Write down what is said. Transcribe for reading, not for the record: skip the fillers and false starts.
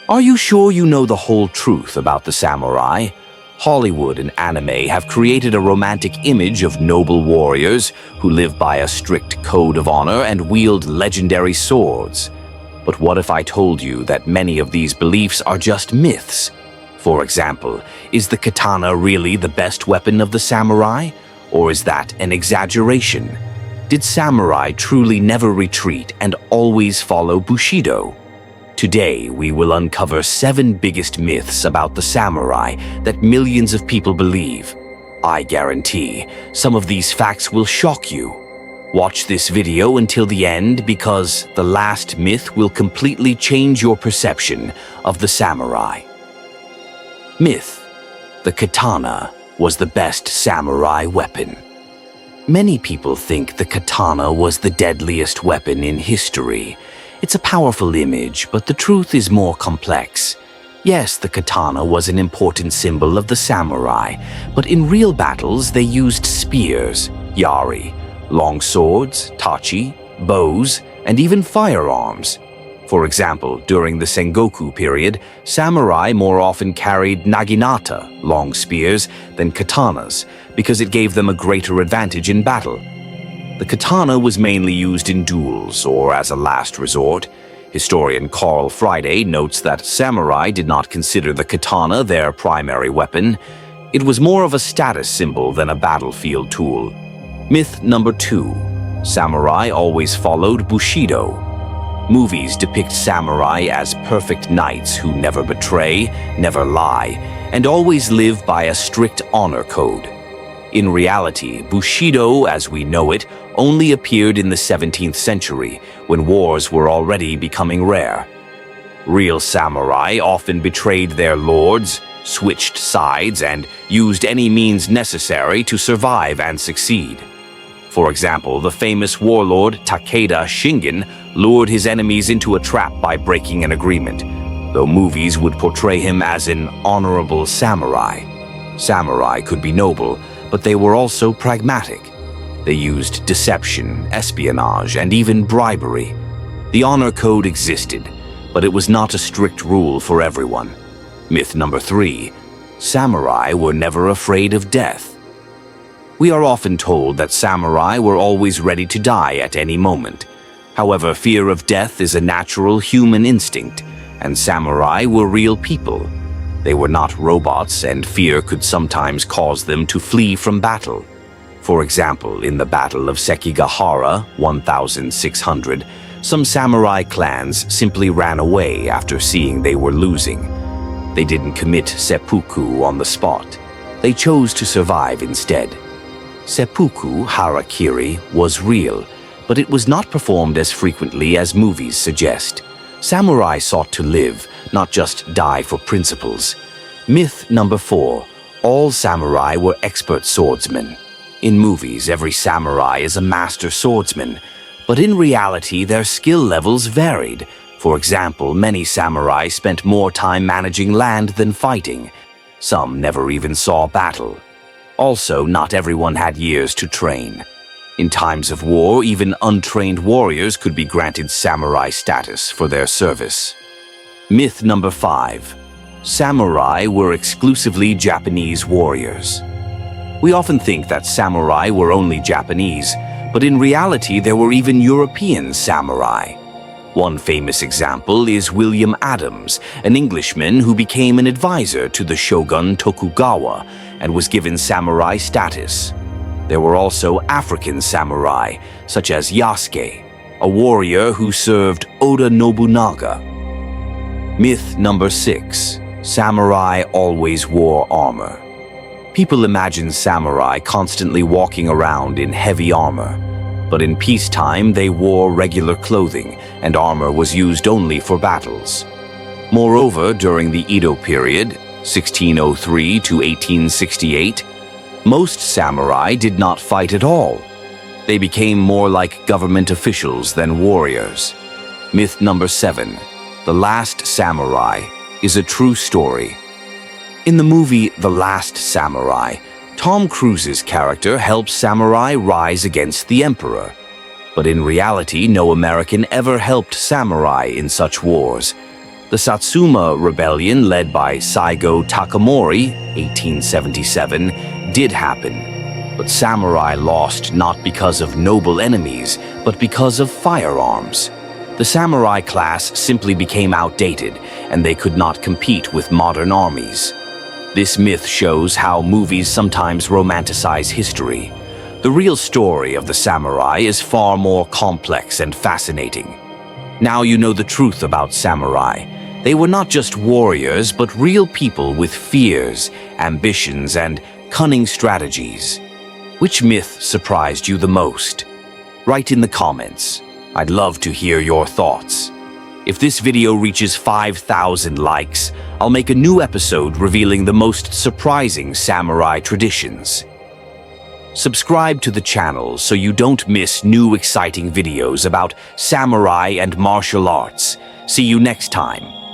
Are you sure you know the whole truth about the samurai? Hollywood and anime have created a romantic image of noble warriors who live by a strict code of honor and wield legendary swords. But what if I told you that many of these beliefs are just myths? For example, is the katana really the best weapon of the samurai? Or is that an exaggeration? Did samurai truly never retreat and always follow Bushido? Today, we will uncover 7 biggest myths about the samurai that millions of people believe. I guarantee some of these facts will shock you. Watch this video until the end because the last myth will completely change your perception of the samurai. Myth: the katana was the best samurai weapon. Many people think the katana was the deadliest weapon in history. It's a powerful image, but the truth is more complex. Yes, the katana was an important symbol of the samurai, but in real battles they used spears, yari, long swords, tachi, bows, and even firearms. For example, during the Sengoku period, samurai more often carried naginata, long spears, than katanas, because it gave them a greater advantage in battle. The katana was mainly used in duels or as a last resort. Historian Carl Friday notes that samurai did not consider the katana their primary weapon. It was more of a status symbol than a battlefield tool. Myth number 2. Samurai always followed Bushido. Movies depict samurai as perfect knights who never betray, never lie, and always live by a strict honor code. In reality, Bushido, as we know it, only appeared in the 17th century, when wars were already becoming rare. Real samurai often betrayed their lords, switched sides, and used any means necessary to survive and succeed. For example, the famous warlord Takeda Shingen lured his enemies into a trap by breaking an agreement, though movies would portray him as an honorable samurai. Samurai could be noble, but they were also pragmatic. They used deception, espionage, and even bribery. The honor code existed, but it was not a strict rule for everyone. Myth number 3. Samurai were never afraid of death. We are often told that samurai were always ready to die at any moment. However, fear of death is a natural human instinct, and samurai were real people. They were not robots, and fear could sometimes cause them to flee from battle. For example, in the Battle of Sekigahara, 1600, some samurai clans simply ran away after seeing they were losing. They didn't commit seppuku on the spot. They chose to survive instead. Seppuku harakiri was real, but it was not performed as frequently as movies suggest. Samurai sought to live, not just die for principles. Myth number 4. All samurai were expert swordsmen. In movies, every samurai is a master swordsman, but in reality their skill levels varied. For example, many samurai spent more time managing land than fighting. Some never even saw battle. Also, not everyone had years to train. In times of war, even untrained warriors could be granted samurai status for their service. Myth number 5. Samurai were exclusively Japanese warriors. We often think that samurai were only Japanese, but in reality there were even European samurai. One famous example is William Adams, an Englishman who became an advisor to the shogun Tokugawa and was given samurai status. There were also African samurai, such as Yasuke, a warrior who served Oda Nobunaga. Myth number 6. Samurai always wore armor. People imagine samurai constantly walking around in heavy armor, but in peacetime they wore regular clothing, and armor was used only for battles. Moreover, during the Edo period, 1603 to 1868, most samurai did not fight at all. They became more like government officials than warriors. Myth number 7. The Last Samurai is a true story. In the movie The Last Samurai, Tom Cruise's character helps samurai rise against the emperor. But in reality, no American ever helped samurai in such wars. The The Satsuma Rebellion, led by Saigo Takamori, 1877, did happen. But samurai lost not because of noble enemies, but because of firearms. The samurai class simply became outdated, and they could not compete with modern armies. This myth shows how movies sometimes romanticize history. The real story of the samurai is far more complex and fascinating. Now you know the truth about samurai. They were not just warriors, but real people with fears, ambitions, and cunning strategies. Which myth surprised you the most? Write in the comments. I'd love to hear your thoughts. If this video reaches 5,000 likes, I'll make a new episode revealing the most surprising samurai traditions. Subscribe to the channel so you don't miss new exciting videos about samurai and martial arts. See you next time.